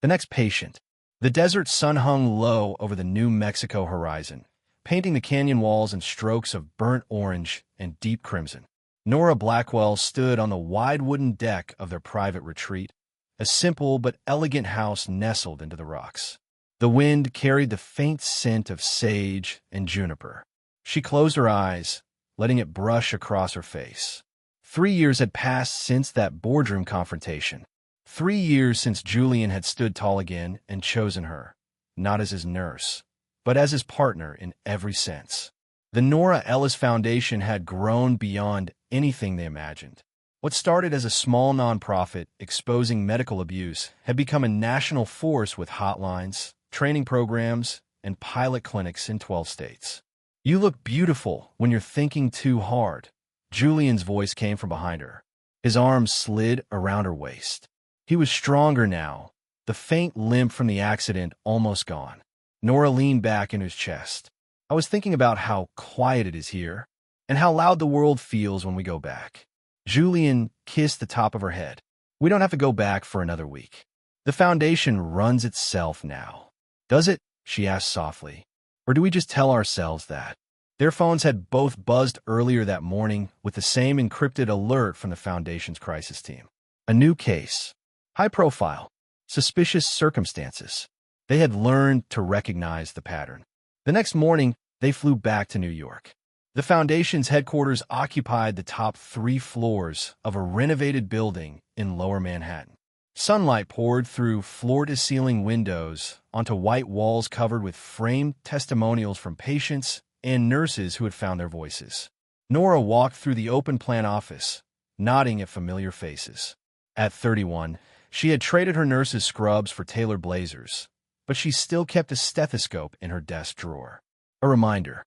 The next patient. The desert sun hung low over the New Mexico horizon, painting the canyon walls in strokes of burnt orange and deep crimson. Norah Blackwell stood on the wide wooden deck of their private retreat, a simple but elegant house nestled into the rocks. The wind carried the faint scent of sage and juniper. She closed her eyes, letting it brush across her face. 3 years had passed since that boardroom confrontation. 3 years since Julian had stood tall again and chosen her, not as his nurse, but as his partner in every sense. The Norah Ellis Foundation had grown beyond anything they imagined. What started as a small nonprofit exposing medical abuse had become a national force with hotlines, training programs, and pilot clinics in 12 states. "You look beautiful when you're thinking too hard," Julian's voice came from behind her. His arms slid around her waist. He was stronger now, the faint limp from the accident almost gone. Norah leaned back in his chest. "I was thinking about how quiet it is here, and how loud the world feels when we go back." Julian kissed the top of her head. "We don't have to go back for another week. The foundation runs itself now." "Does it?" she asked softly. "Or do we just tell ourselves that?" Their phones had both buzzed earlier that morning with the same encrypted alert from the foundation's crisis team. A new case. High profile. Suspicious circumstances. They had learned to recognize the pattern. The next morning, they flew back to New York. The foundation's headquarters occupied the top 3 floors of a renovated building in Lower Manhattan. Sunlight poured through floor-to-ceiling windows onto white walls covered with framed testimonials from patients and nurses who had found their voices. Norah walked through the open-plan office, nodding at familiar faces. At 31, she had traded her nurse's scrubs for tailored blazers, but she still kept a stethoscope in her desk drawer. A reminder.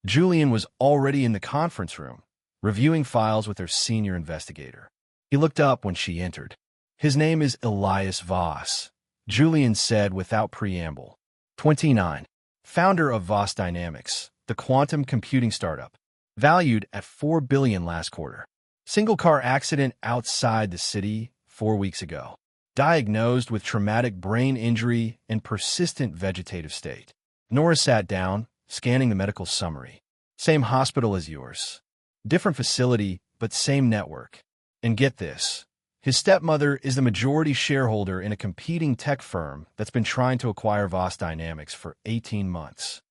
Julian was already in the conference room, reviewing files with their senior investigator. He looked up when she entered. "His name is Elias Voss," Julian said without preamble. 29. Founder of Voss Dynamics, the quantum computing startup, valued at $4 billion last quarter. Single-car accident outside the city 4 weeks ago. Diagnosed with traumatic brain injury and persistent vegetative state. Norah sat down, scanning the medical summary. "Same hospital as yours. Different facility, but same network. And get this. His stepmother is the majority shareholder in a competing tech firm that's been trying to acquire Voss Dynamics for 18 months.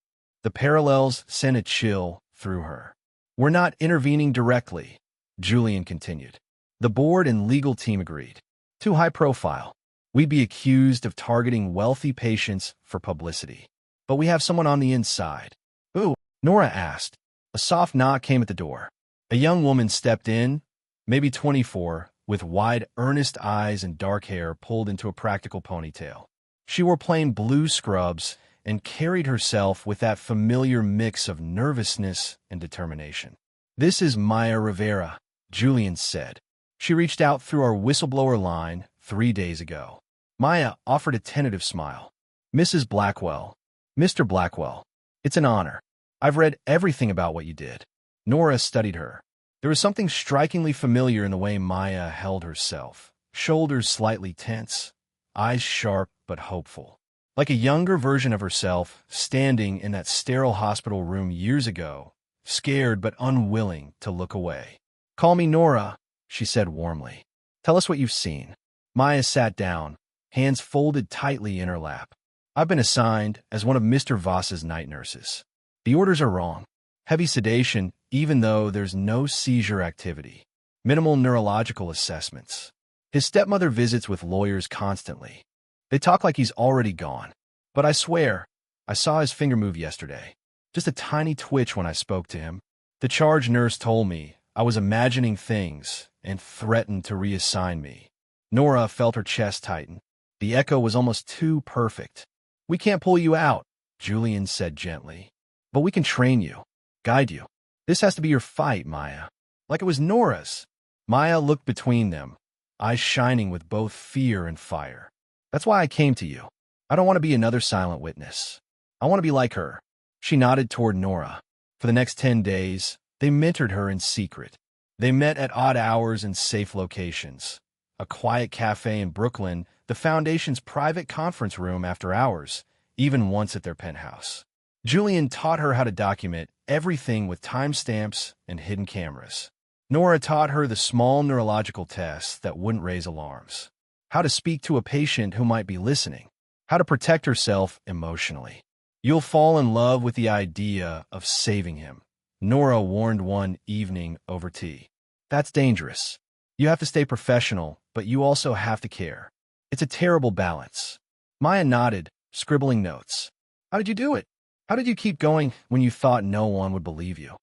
The parallels sent a chill through her. "We're not intervening directly," Julian continued. "The board and legal team agreed. Too high profile. We'd be accused of targeting wealthy patients for publicity. But we have someone on the inside." "Who?" Norah asked. A soft knock came at the door. A young woman stepped in, maybe 24, with wide, earnest eyes and dark hair pulled into a practical ponytail. She wore plain blue scrubs and carried herself with that familiar mix of nervousness and determination. "This is Maya Rivera," Julian said. "She reached out through our whistleblower line 3 days ago." Maya offered a tentative smile. "Mrs. Blackwell, Mr. Blackwell, it's an honor. I've read everything about what you did." Norah studied her. There was something strikingly familiar in the way Maya held herself, shoulders slightly tense, eyes sharp but hopeful. Like a younger version of herself standing in that sterile hospital room years ago, scared but unwilling to look away. "Call me Norah," she said warmly. "Tell us what you've seen." Maya sat down, hands folded tightly in her lap. "I've been assigned as one of Mr. Voss's night nurses. The orders are wrong. Heavy sedation, even though there's no seizure activity. Minimal neurological assessments. His stepmother visits with lawyers constantly. They talk like he's already gone. But I swear, I saw his finger move yesterday. Just a tiny twitch when I spoke to him. The charge nurse told me I was imagining things and threatened to reassign me." Norah felt her chest tighten. The echo was almost too perfect. "We can't pull you out," Julian said gently. "But we can train you, guide you. This has to be your fight, Maya. Like it was Norah's." Maya looked between them, eyes shining with both fear and fire. "That's why I came to you. I don't want to be another silent witness. I want to be like her." She nodded toward Norah. For the next 10 days, they mentored her in secret. They met at odd hours in safe locations. A quiet cafe in Brooklyn, the the foundation's private conference room after hours, even once at their penthouse. Julian taught her how to document everything with timestamps and hidden cameras. Norah taught her the small neurological tests that wouldn't raise alarms, how to speak to a patient who might be listening, how to protect herself emotionally. You'll fall in love with the idea of saving him, Norah warned one evening over tea. That's dangerous. You have to stay professional, but you also have to care. It's a terrible balance. Maya nodded, scribbling notes. How did you do it? How did you keep going when you thought no one would believe you?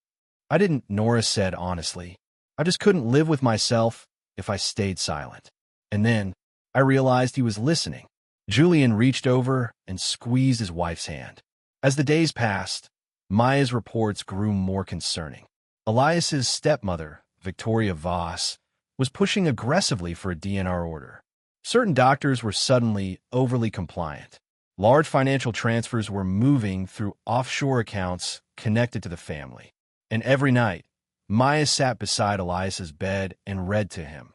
I didn't, Norah said honestly. I just couldn't live with myself if I stayed silent. And then I realized he was listening. Julian reached over and squeezed his wife's hand. As the days passed, Maya's reports grew more concerning. Elias's stepmother, Victoria Voss, was pushing aggressively for a DNR order. Certain doctors were suddenly overly compliant. Large financial transfers were moving through offshore accounts connected to the family. And every night, Maya sat beside Elias's bed and read to him.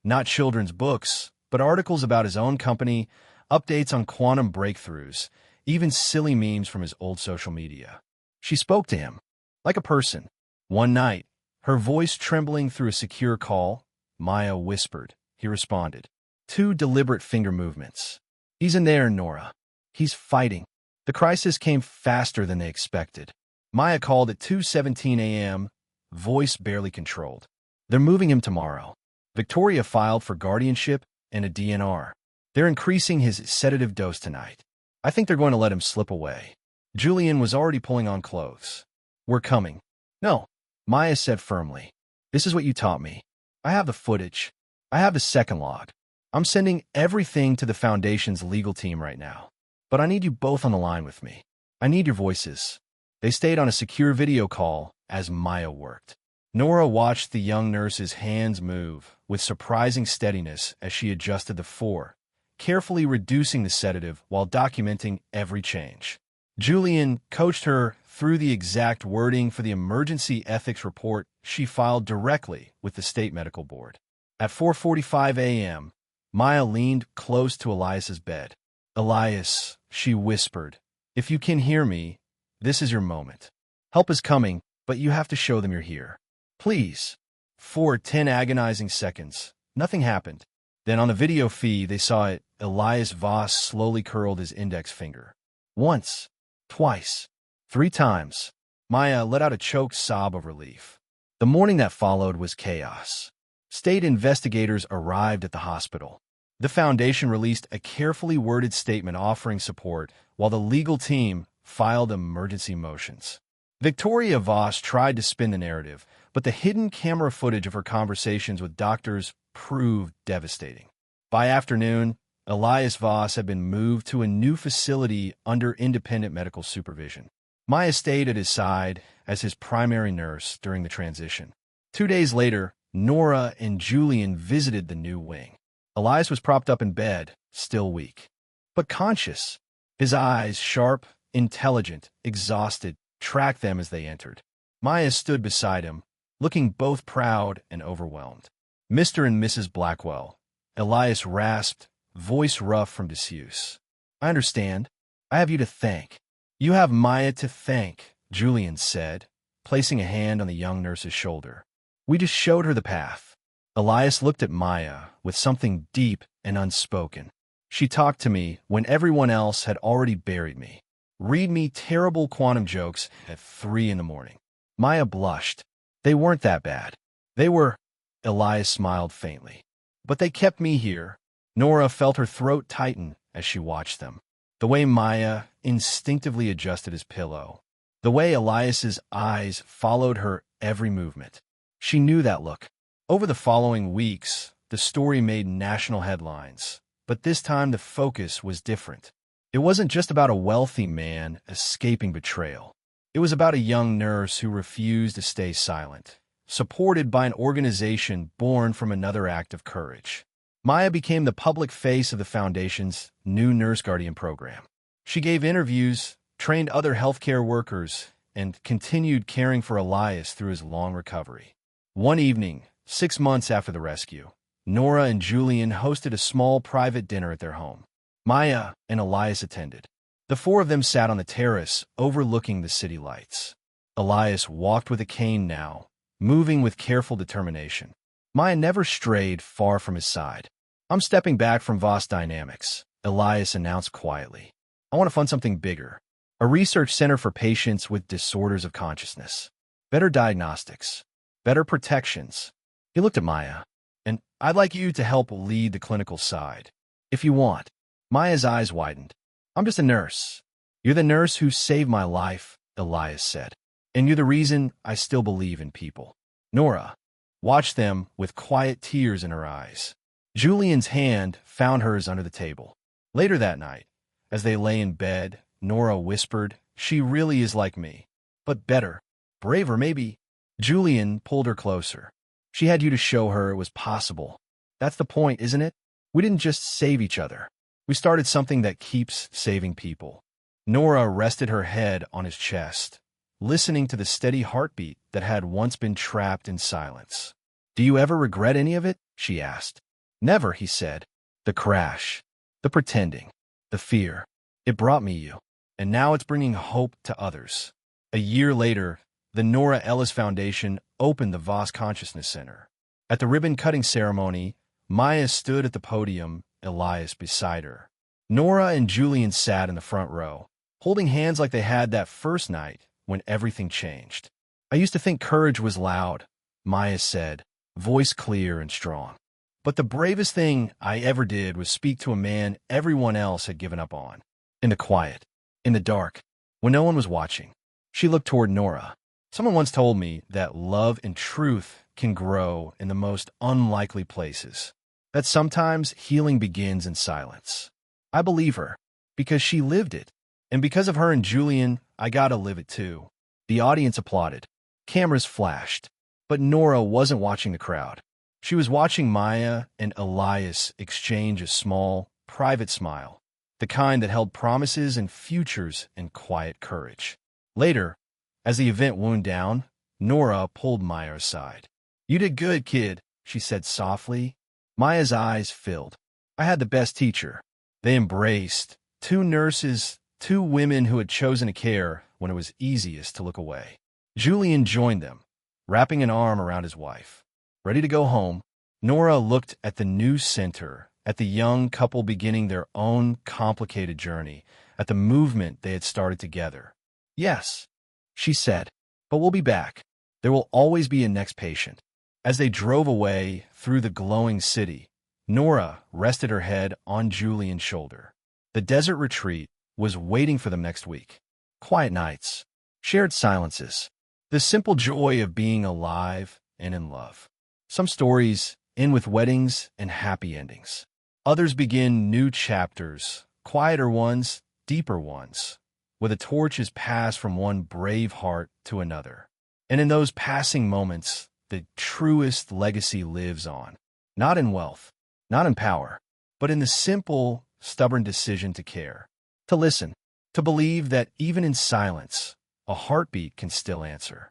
Not children's books, but articles about his own company, updates on quantum breakthroughs, even silly memes from his old social media. She spoke to him, like a person. One night, her voice trembling through a secure call, Maya whispered. He responded. 2 deliberate finger movements. He's in there, Norah. He's fighting. The crisis came faster than they expected. Maya called at 2:17 a.m., voice barely controlled. They're moving him tomorrow. Victoria filed for guardianship and a DNR. They're increasing his sedative dose tonight. I think they're going to let him slip away. Julian was already pulling on clothes. We're coming. No, Maya said firmly. This is what you taught me. I have the footage. I have the second log. I'm sending everything to the Foundation's legal team right now. But I need you both on the line with me. I need your voices. They stayed on a secure video call as Maya worked. Norah watched the young nurse's hands move with surprising steadiness as she adjusted the 4, carefully reducing the sedative while documenting every change. Julian coached her through the exact wording for the emergency ethics report she filed directly with the state medical board. At 4:45 a.m., Maya leaned close to Elias's bed. Elias, she whispered, if you can hear me, this is your moment. Help is coming, but you have to show them you're here. Please. For 10 agonizing seconds, nothing happened. Then on the video feed, they saw it. Elias Voss slowly curled his index finger. Once, twice, 3 times. Maya let out a choked sob of relief. The morning that followed was chaos. State investigators arrived at the hospital. The Foundation released a carefully worded statement offering support, while the legal team filed emergency motions. Victoria Voss tried to spin the narrative, but the hidden camera footage of her conversations with doctors proved devastating. By afternoon, Elias Voss had been moved to a new facility under independent medical supervision. Maya stayed at his side as his primary nurse during the transition. 2 days later, Norah and Julian visited the new wing. Elias was propped up in bed, still weak, but conscious. His eyes, sharp, intelligent, exhausted, tracked them as they entered. Maya stood beside him, looking both proud and overwhelmed. Mr. and Mrs. Blackwell, Elias rasped, voice rough from disuse. I understand. I have you to thank. You have Maya to thank, Julian said, placing a hand on the young nurse's shoulder. We just showed her the path. Elias looked at Maya with something deep and unspoken. She talked to me when everyone else had already buried me. Read me terrible quantum jokes at 3 in the morning. Maya blushed. They weren't that bad. They were, Elias smiled faintly. But they kept me here. Norah felt her throat tighten as she watched them. The way Maya instinctively adjusted his pillow. The way Elias's eyes followed her every movement. She knew that look. Over the following weeks, the story made national headlines. But this time the focus was different. It wasn't just about a wealthy man escaping betrayal. It was about a young nurse who refused to stay silent, supported by an organization born from another act of courage. Maya became the public face of the Foundation's new Nurse Guardian program. She gave interviews, trained other healthcare workers, and continued caring for Elias through his long recovery. One evening, 6 months after the rescue, Norah and Julian hosted a small private dinner at their home. Maya and Elias attended. The four of them sat on the terrace, overlooking the city lights. Elias walked with a cane now, moving with careful determination. Maya never strayed far from his side. "I'm stepping back from Voss Dynamics," Elias announced quietly. "I want to fund something bigger. A research center for patients with disorders of consciousness. Better diagnostics. Better protections." He looked at Maya. "And I'd like you to help lead the clinical side, if you want." Maya's eyes widened. "I'm just a nurse." "You're the nurse who saved my life," Elias said. "And you're the reason I still believe in people." Norah watched them with quiet tears in her eyes. Julian's hand found hers under the table. Later that night, as they lay in bed, Norah whispered, "She really is like me. But better. Braver, maybe." Julian pulled her closer. "She had you to show her it was possible. That's the point, isn't it? We didn't just save each other. We started something that keeps saving people." Norah rested her head on his chest, listening to the steady heartbeat that had once been trapped in silence. "Do you ever regret any of it?" she asked. "Never," he said. "The crash, the pretending, the fear. It brought me you, and now it's bringing hope to others." A year later, the Norah Ellis Foundation opened the Voss Consciousness Center. At the ribbon-cutting ceremony, Maya stood at the podium, Elias beside her. Norah and Julian sat in the front row, holding hands like they had that first night when everything changed. "I used to think courage was loud," Maya said, voice clear and strong. "But the bravest thing I ever did was speak to a man everyone else had given up on. In the quiet, in the dark, when no one was watching." She looked toward Norah. "Someone once told me that love and truth can grow in the most unlikely places. That sometimes healing begins in silence." I believe her, because she lived it. And because of her and Julian, I gotta live it too. The audience applauded. Cameras flashed. But Norah wasn't watching the crowd. She was watching Maya and Elias exchange a small, private smile, the kind that held promises and futures and quiet courage. Later, as the event wound down, Norah pulled Maya aside. "You did good, kid," she said softly. Maya's eyes filled. "I had the best teacher." They embraced, two nurses, two women who had chosen to care when it was easiest to look away. Julian joined them, wrapping an arm around his wife. Ready to go home, Norah looked at the new center, at the young couple beginning their own complicated journey, at the movement they had started together. "Yes," she said, "but we'll be back. There will always be a next patient." As they drove away through the glowing city, Norah rested her head on Julian's shoulder. The desert retreat was waiting for them next week. Quiet nights, shared silences, the simple joy of being alive and in love. Some stories end with weddings and happy endings. Others begin new chapters, quieter ones, deeper ones, where the torch is passed from one brave heart to another. And in those passing moments, the truest legacy lives on. Not in wealth, not in power, but in the simple, stubborn decision to care, to listen, to believe that even in silence, a heartbeat can still answer.